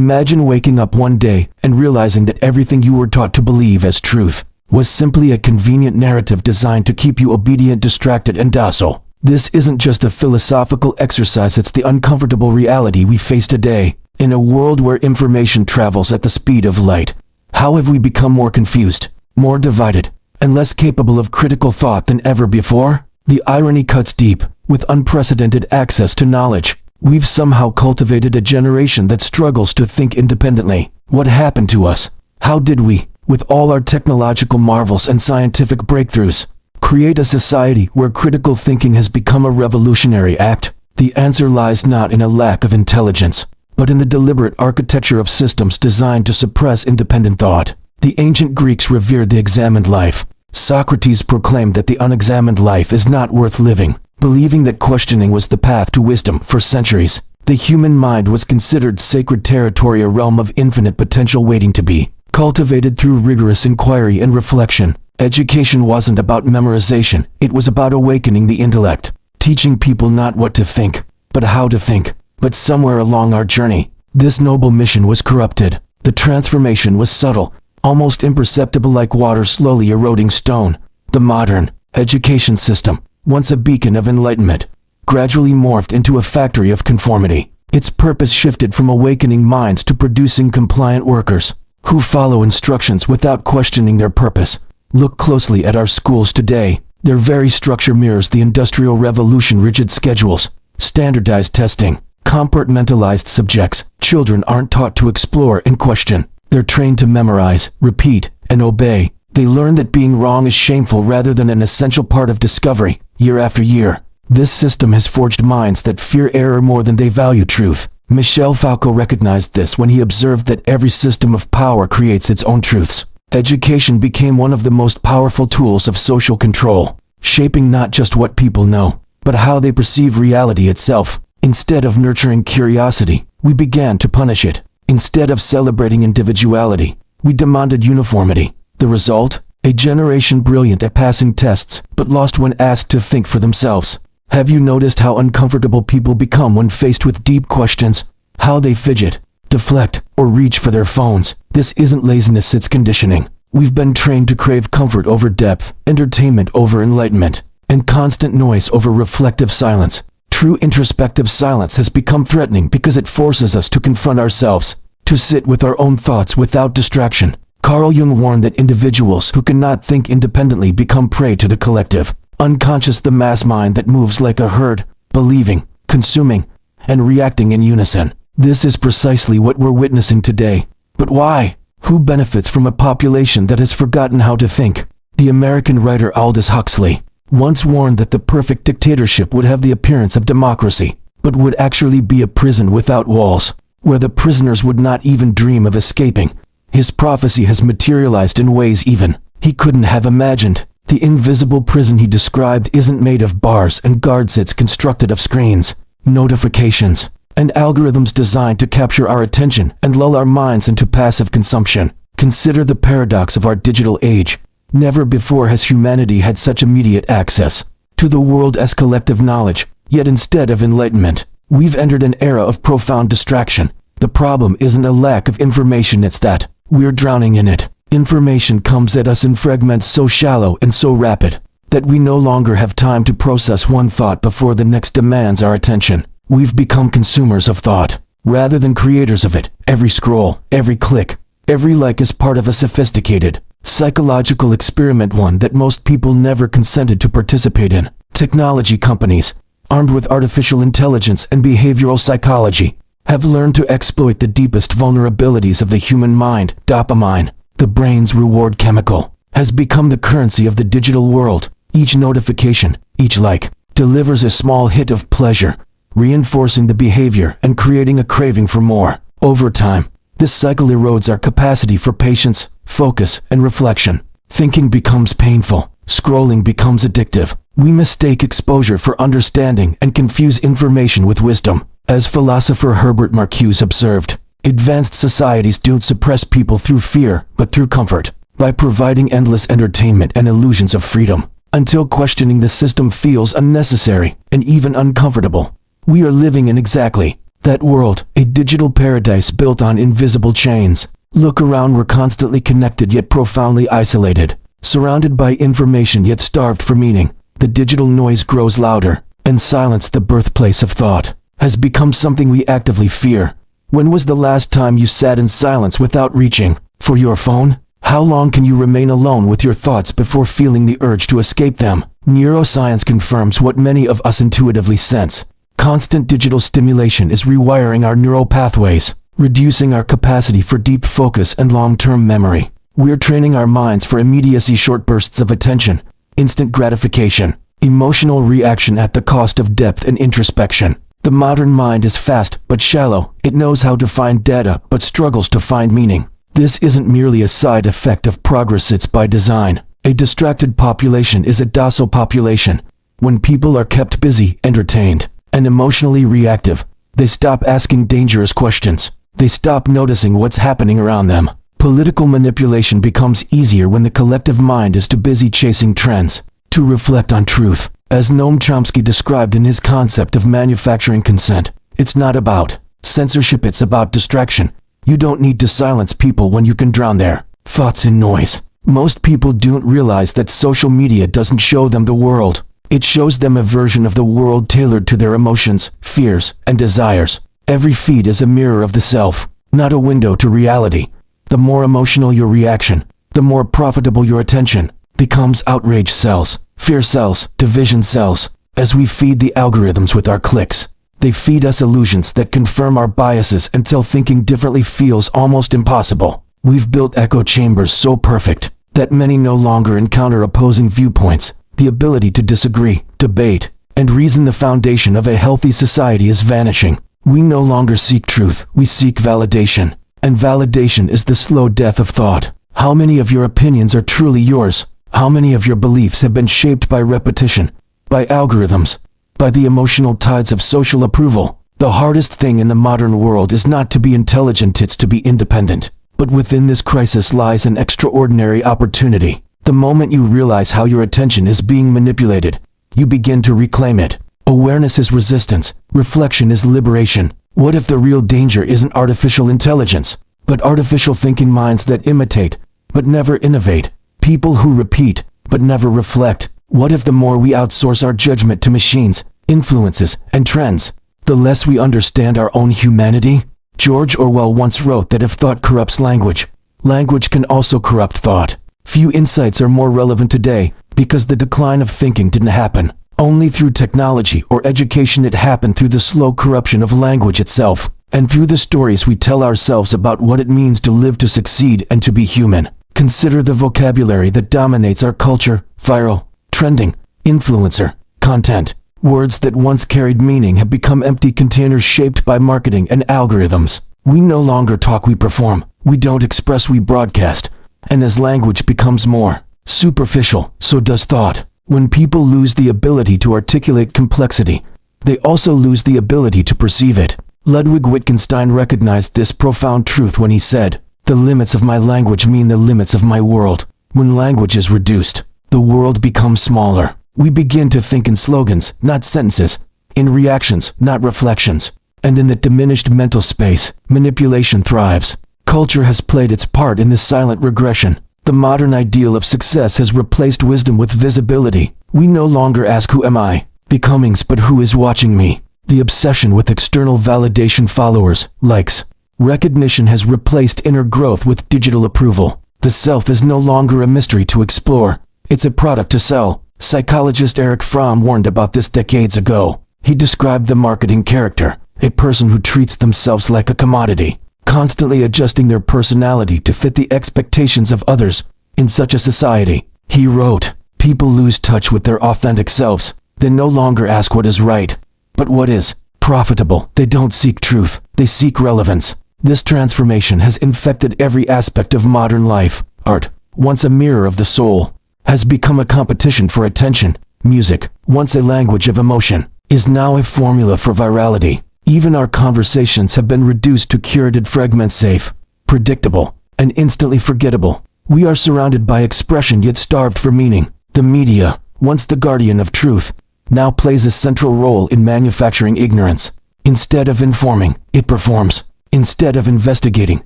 Imagine waking up one day and realizing that everything you were taught to believe as truth was simply a convenient narrative designed to keep you obedient, distracted, and docile. This isn't just a philosophical exercise, it's the uncomfortable reality we face today. In a world where information travels at the speed of light, how have we become more confused, more divided, and less capable of critical thought than ever before? The irony cuts deep. With unprecedented access to knowledge, we've somehow cultivated a generation that struggles to think independently. What happened to us? How did we, with all our technological marvels and scientific breakthroughs, create a society where critical thinking has become a revolutionary act? The answer lies not in a lack of intelligence, but in the deliberate architecture of systems designed to suppress independent thought. The ancient Greeks revered the examined life. Socrates proclaimed that the unexamined life is not worth living, believing that questioning was the path to wisdom. For centuries, the human mind was considered sacred territory, a realm of infinite potential waiting to be cultivated through rigorous inquiry and reflection. Education wasn't about memorization, it was about awakening the intellect, teaching people not what to think, but how to think. But somewhere along our journey, this noble mission was corrupted. The transformation was subtle, almost imperceptible, like water slowly eroding stone. The modern education system, once a beacon of enlightenment, gradually morphed into a factory of conformity. Its purpose shifted from awakening minds to producing compliant workers who follow instructions without questioning their purpose. Look closely at our schools today. Their very structure mirrors the Industrial Revolution: rigid schedules, standardized testing, compartmentalized subjects. Children aren't taught to explore and question. They're trained to memorize, repeat, and obey. They learn that being wrong is shameful rather than an essential part of discovery. Year after year, this system has forged minds that fear error more than they value truth. Michel Foucault recognized this when he observed that every system of power creates its own truths. Education became one of the most powerful tools of social control, shaping not just what people know, but how they perceive reality itself. Instead of nurturing curiosity, we began to punish it. Instead of celebrating individuality, we demanded uniformity. The result? A generation brilliant at passing tests, but lost when asked to think for themselves. Have you noticed how uncomfortable people become when faced with deep questions? How they fidget, deflect, or reach for their phones? This isn't laziness, it's conditioning. We've been trained to crave comfort over depth, entertainment over enlightenment, and constant noise over reflective silence. True introspective silence has become threatening because it forces us to confront ourselves, to sit with our own thoughts without distraction. Carl Jung warned that individuals who cannot think independently become prey to the collective unconscious, the mass mind that moves like a herd, believing, consuming, and reacting in unison. This is precisely what we're witnessing today. But why? Who benefits from a population that has forgotten how to think? The American writer Aldous Huxley once warned that the perfect dictatorship would have the appearance of democracy, but would actually be a prison without walls, where the prisoners would not even dream of escaping. His prophecy has materialized in ways even he couldn't have imagined. The invisible prison he described isn't made of bars and guards, it's constructed of screens, notifications, and algorithms designed to capture our attention and lull our minds into passive consumption. Consider the paradox of our digital age. Never before has humanity had such immediate access to the world as collective knowledge, yet instead of enlightenment, we've entered an era of profound distraction. The problem isn't a lack of information, it's that we're drowning in it. Information comes at us in fragments so shallow and so rapid that we no longer have time to process one thought before the next demands our attention. We've become consumers of thought, rather than creators of it. Every scroll, every click, every like is part of a sophisticated, psychological experiment, one that most people never consented to participate in. Technology companies, armed with artificial intelligence and behavioral psychology, have learned to exploit the deepest vulnerabilities of the human mind. Dopamine, the brain's reward chemical, has become the currency of the digital world. Each notification, each like, delivers a small hit of pleasure, reinforcing the behavior and creating a craving for more. Over time, this cycle erodes our capacity for patience, focus, and reflection. Thinking becomes painful. Scrolling becomes addictive. We mistake exposure for understanding and confuse information with wisdom. As philosopher Herbert Marcuse observed, advanced societies don't suppress people through fear, but through comfort, by providing endless entertainment and illusions of freedom, until questioning the system feels unnecessary and even uncomfortable. We are living in exactly That world, a digital paradise built on invisible chains. Look around, we're constantly connected yet profoundly isolated. Surrounded by information yet starved for meaning. The digital noise grows louder, and silence, the birthplace of thought, has become something we actively fear. When was the last time you sat in silence without reaching for your phone? How long can you remain alone with your thoughts before feeling the urge to escape them? Neuroscience confirms what many of us intuitively sense. Constant digital stimulation is rewiring our neural pathways, reducing our capacity for deep focus and long-term memory. We're training our minds for immediacy, short bursts of attention, instant gratification, emotional reaction at the cost of depth and introspection. The modern mind is fast but shallow. It knows how to find data but struggles to find meaning. This isn't merely a side effect of progress, it's by design. A distracted population is a docile population. When people are kept busy, entertained, and emotionally reactive, they stop asking dangerous questions. They stop noticing what's happening around them. Political manipulation becomes easier when the collective mind is too busy chasing trends to reflect on truth. As Noam Chomsky described in his concept of manufacturing consent, it's not about censorship, it's about distraction. You don't need to silence people when you can drown their thoughts in noise. Most people don't realize that social media doesn't show them the world. It shows them a version of the world tailored to their emotions, fears, and desires. Every feed is a mirror of the self, not a window to reality. The more emotional your reaction, the more profitable your attention becomes. Outrage sells, fear sells, division sells. As we feed the algorithms with our clicks, they feed us illusions that confirm our biases until thinking differently feels almost impossible. We've built echo chambers so perfect that many no longer encounter opposing viewpoints. The ability to disagree, debate, and reason, the foundation of a healthy society, is vanishing. We no longer seek truth, we seek validation. And validation is the slow death of thought. How many of your opinions are truly yours? How many of your beliefs have been shaped by repetition, by algorithms, by the emotional tides of social approval? The hardest thing in the modern world is not to be intelligent, it's to be independent. But within this crisis lies an extraordinary opportunity. The moment you realize how your attention is being manipulated, you begin to reclaim it. Awareness is resistance, reflection is liberation. What if the real danger isn't artificial intelligence, but artificial thinking minds that imitate, but never innovate? People who repeat, but never reflect. What if the more we outsource our judgment to machines, influences, and trends, the less we understand our own humanity? George Orwell once wrote that if thought corrupts language, language can also corrupt thought. Few insights are more relevant today because the decline of thinking didn't happen only through technology or education. It happened through the slow corruption of language itself, and through the stories we tell ourselves about what it means to live, to succeed, and to be human. Consider the vocabulary that dominates our culture: viral, trending, influencer, content. Words that once carried meaning have become empty containers shaped by marketing and algorithms. We no longer talk, we perform. We don't express, we broadcast. And as language becomes more superficial, so does thought. When people lose the ability to articulate complexity, they also lose the ability to perceive it. Ludwig Wittgenstein recognized this profound truth when he said, "The limits of my language mean the limits of my world." When language is reduced, the world becomes smaller. We begin to think in slogans, not sentences, in reactions, not reflections. And in that diminished mental space, manipulation thrives. Culture has played its part in this silent regression. The modern ideal of success has replaced wisdom with visibility. We no longer ask, "Who am I?" becomings, but "Who is watching me?" The obsession with external validation, followers, likes, recognition has replaced inner growth with digital approval. The self is no longer a mystery to explore. It's a product to sell. Psychologist Erich Fromm warned about this decades ago. He described the marketing character, a person who treats themselves like a commodity, constantly adjusting their personality to fit the expectations of others. In such a society, he wrote, people lose touch with their authentic selves. They no longer ask what is right, but what is profitable. They don't seek truth, they seek relevance. This transformation has infected every aspect of modern life. Art, once a mirror of the soul, has become a competition for attention. Music, once a language of emotion, is now a formula for virality. Even our conversations have been reduced to curated fragments, safe, predictable, and instantly forgettable. We are surrounded by expression yet starved for meaning. The media, once the guardian of truth, now plays a central role in manufacturing ignorance. Instead of informing, it performs. Instead of investigating,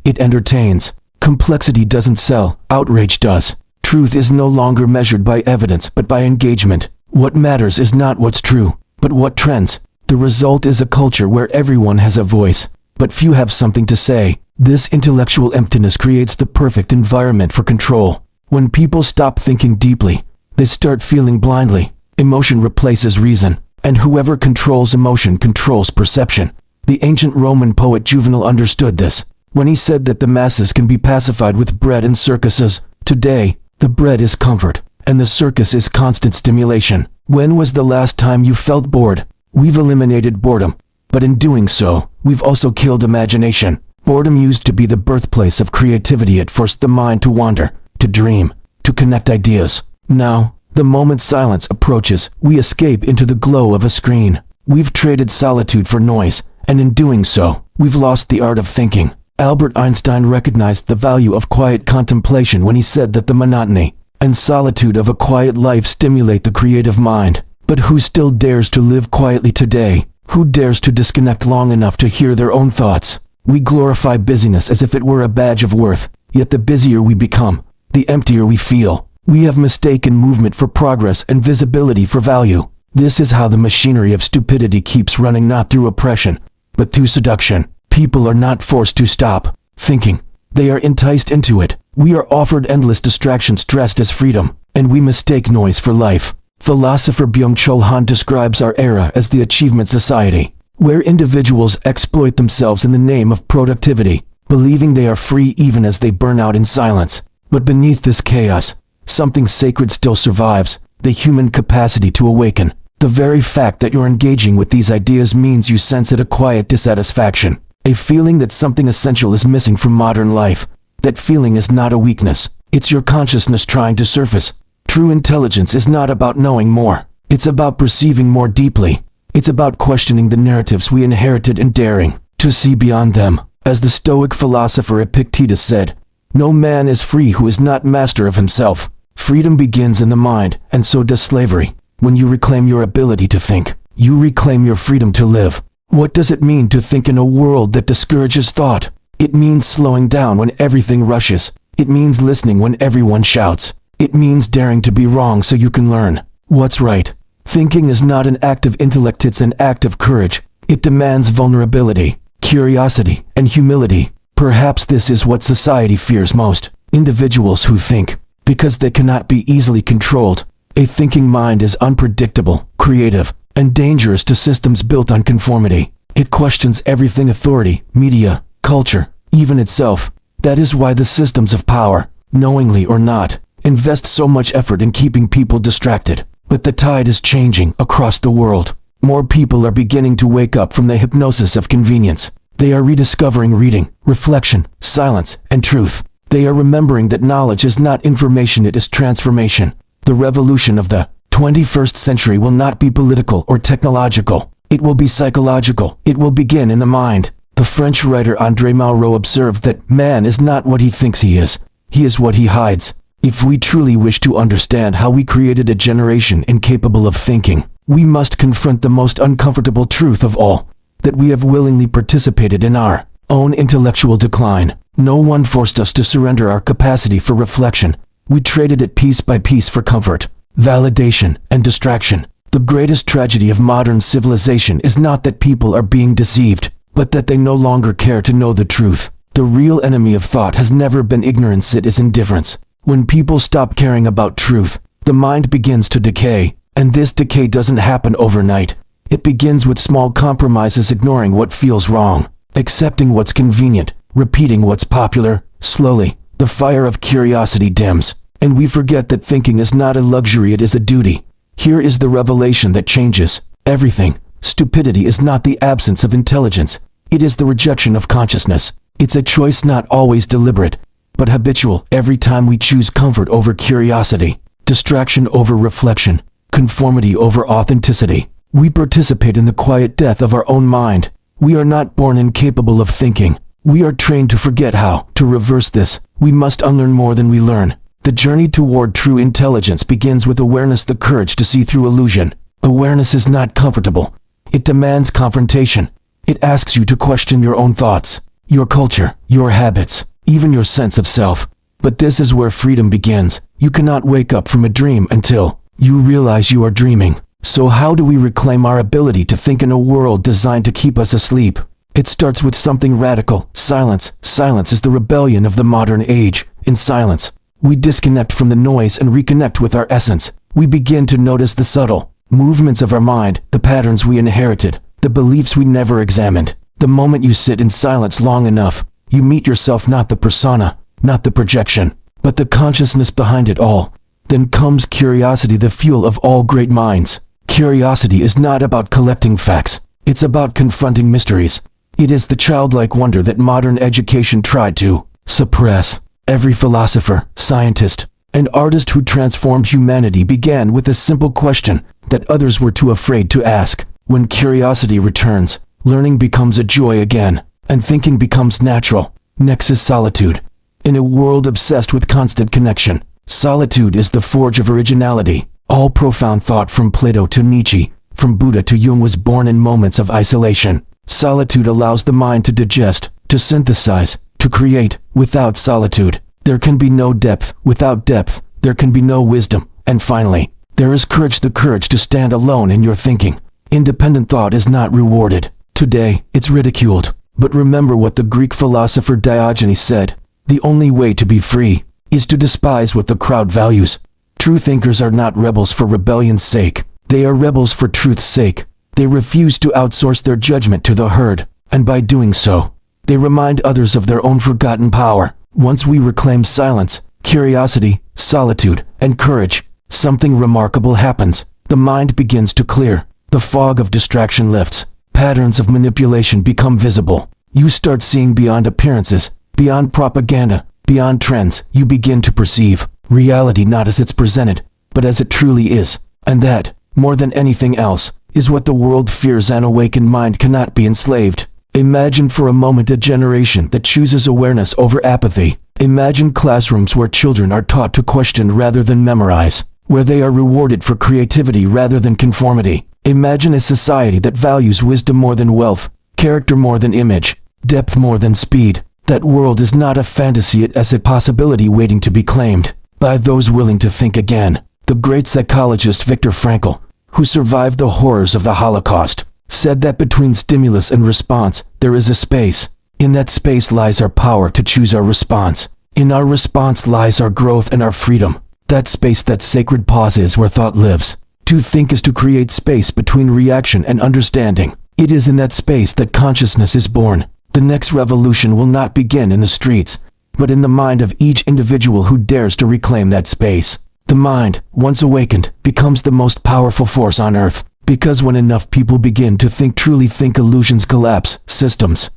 it entertains. Complexity doesn't sell, outrage does. Truth is no longer measured by evidence but by engagement. What matters is not what's true, but what trends. The result is a culture where everyone has a voice, but few have something to say. This intellectual emptiness creates the perfect environment for control. When people stop thinking deeply, they start feeling blindly. Emotion replaces reason, and whoever controls emotion controls perception. The ancient Roman poet Juvenal understood this when he said that the masses can be pacified with bread and circuses. Today, the bread is comfort, and the circus is constant stimulation. When was the last time you felt bored? We've eliminated boredom, but in doing so, we've also killed imagination. Boredom used to be the birthplace of creativity. It forced the mind to wander, to dream, to connect ideas. Now, the moment silence approaches, we escape into the glow of a screen. We've traded solitude for noise, and in doing so, we've lost the art of thinking. Albert Einstein recognized the value of quiet contemplation when he said that the monotony and solitude of a quiet life stimulate the creative mind. But who still dares to live quietly today? Who dares to disconnect long enough to hear their own thoughts? We glorify busyness as if it were a badge of worth, yet the busier we become, the emptier we feel. We have mistaken movement for progress and visibility for value. This is how the machinery of stupidity keeps running, not through oppression, but through seduction. People are not forced to stop thinking. They are enticed into it. We are offered endless distractions dressed as freedom, and we mistake noise for life. Philosopher Byung-Chul Han describes our era as the achievement society, where individuals exploit themselves in the name of productivity, believing they are free even as they burn out in silence. But beneath this chaos, something sacred still survives, the human capacity to awaken. The very fact that you're engaging with these ideas means you sense a quiet dissatisfaction, a feeling that something essential is missing from modern life. That feeling is not a weakness, it's your consciousness trying to surface. True intelligence is not about knowing more, it's about perceiving more deeply. It's about questioning the narratives we inherited and daring to see beyond them. As the Stoic philosopher Epictetus said, "No man is free who is not master of himself." Freedom begins in the mind, and so does slavery. When you reclaim your ability to think, you reclaim your freedom to live. What does it mean to think in a world that discourages thought? It means slowing down when everything rushes. It means listening when everyone shouts. It means daring to be wrong so you can learn what's right. Thinking is not an act of intellect, it's an act of courage. It demands vulnerability, curiosity, and humility. Perhaps this is what society fears most. Individuals who think, because they cannot be easily controlled. A thinking mind is unpredictable, creative, and dangerous to systems built on conformity. It questions everything: authority, media, culture, even itself. That is why the systems of power, knowingly or not, invest so much effort in keeping people distracted. But the tide is changing across the world. More people are beginning to wake up from the hypnosis of convenience. They are rediscovering reading, reflection, silence, and truth. They are remembering that knowledge is not information, it is transformation. The revolution of the 21st century will not be political or technological. It will be psychological. It will begin in the mind. The French writer André Malraux observed that man is not what he thinks he is what he hides. If we truly wish to understand how we created a generation incapable of thinking, we must confront the most uncomfortable truth of all, that we have willingly participated in our own intellectual decline. No one forced us to surrender our capacity for reflection. We traded it piece by piece for comfort, validation, and distraction. The greatest tragedy of modern civilization is not that people are being deceived, but that they no longer care to know the truth. The real enemy of thought has never been ignorance, it is indifference. When people stop caring about truth, the mind begins to decay, and this decay doesn't happen overnight. It begins with small compromises, ignoring what feels wrong, accepting what's convenient, repeating what's popular. Slowly, the fire of curiosity dims, and we forget that thinking is not a luxury, it is a duty. Here is the revelation that changes everything. Stupidity is not the absence of intelligence, it is the rejection of consciousness. It's a choice not always deliberate, but habitual. Every time we choose comfort over curiosity, distraction over reflection, conformity over authenticity, we participate in the quiet death of our own mind. We are not born incapable of thinking. We are trained to forget how. To reverse this, we must unlearn more than we learn. The journey toward true intelligence begins with awareness, the courage to see through illusion. Awareness is not comfortable. It demands confrontation. It asks you to question your own thoughts, your culture, your habits, even your sense of self. But this is where freedom begins. You cannot wake up from a dream until you realize you are dreaming. So how do we reclaim our ability to think in a world designed to keep us asleep? It starts with something radical: silence. Silence is the rebellion of the modern age. In silence, we disconnect from the noise and reconnect with our essence. We begin to notice the subtle movements of our mind, the patterns we inherited, the beliefs we never examined. The moment you sit in silence long enough, you meet yourself, not the persona, not the projection, but the consciousness behind it all. Then comes curiosity, the fuel of all great minds. Curiosity is not about collecting facts. It's about confronting mysteries. It is the childlike wonder that modern education tried to suppress. Every philosopher, scientist, and artist who transformed humanity began with a simple question that others were too afraid to ask. When curiosity returns, learning becomes a joy again, and thinking becomes natural. Next is solitude. In a world obsessed with constant connection, solitude is the forge of originality. All profound thought, from Plato to Nietzsche, from Buddha to Jung, was born in moments of isolation. Solitude allows the mind to digest, to synthesize, to create. Without solitude, there can be no depth. Without depth, there can be no wisdom. And finally, there is courage, the courage to stand alone in your thinking. Independent thought is not rewarded. Today, it's ridiculed. But remember what the Greek philosopher Diogenes said: the only way to be free is to despise what the crowd values. True thinkers are not rebels for rebellion's sake. They are rebels for truth's sake. They refuse to outsource their judgment to the herd, and by doing so, they remind others of their own forgotten power. Once we reclaim silence, curiosity, solitude, and courage, something remarkable happens. The mind begins to clear. The fog of distraction lifts. Patterns of manipulation become visible. You start seeing beyond appearances, beyond propaganda, beyond trends. You begin to perceive reality not as it's presented, but as it truly is. And that, more than anything else, is what the world fears. An awakened mind cannot be enslaved. Imagine for a moment a generation that chooses awareness over apathy. Imagine classrooms where children are taught to question rather than memorize, where they are rewarded for creativity rather than conformity. Imagine a society that values wisdom more than wealth, character more than image, depth more than speed. That world is not a fantasy, it is a possibility waiting to be claimed by those willing to think again. The great psychologist Viktor Frankl, who survived the horrors of the Holocaust, said that between stimulus and response, there is a space. In that space lies our power to choose our response. In our response lies our growth and our freedom. That space, that sacred pause, is where thought lives. To think is to create space between reaction and understanding. It is in that space that consciousness is born. The next revolution will not begin in the streets, but in the mind of each individual who dares to reclaim that space. The mind, once awakened, becomes the most powerful force on earth, because when enough people begin to think, truly think, illusions collapse, systems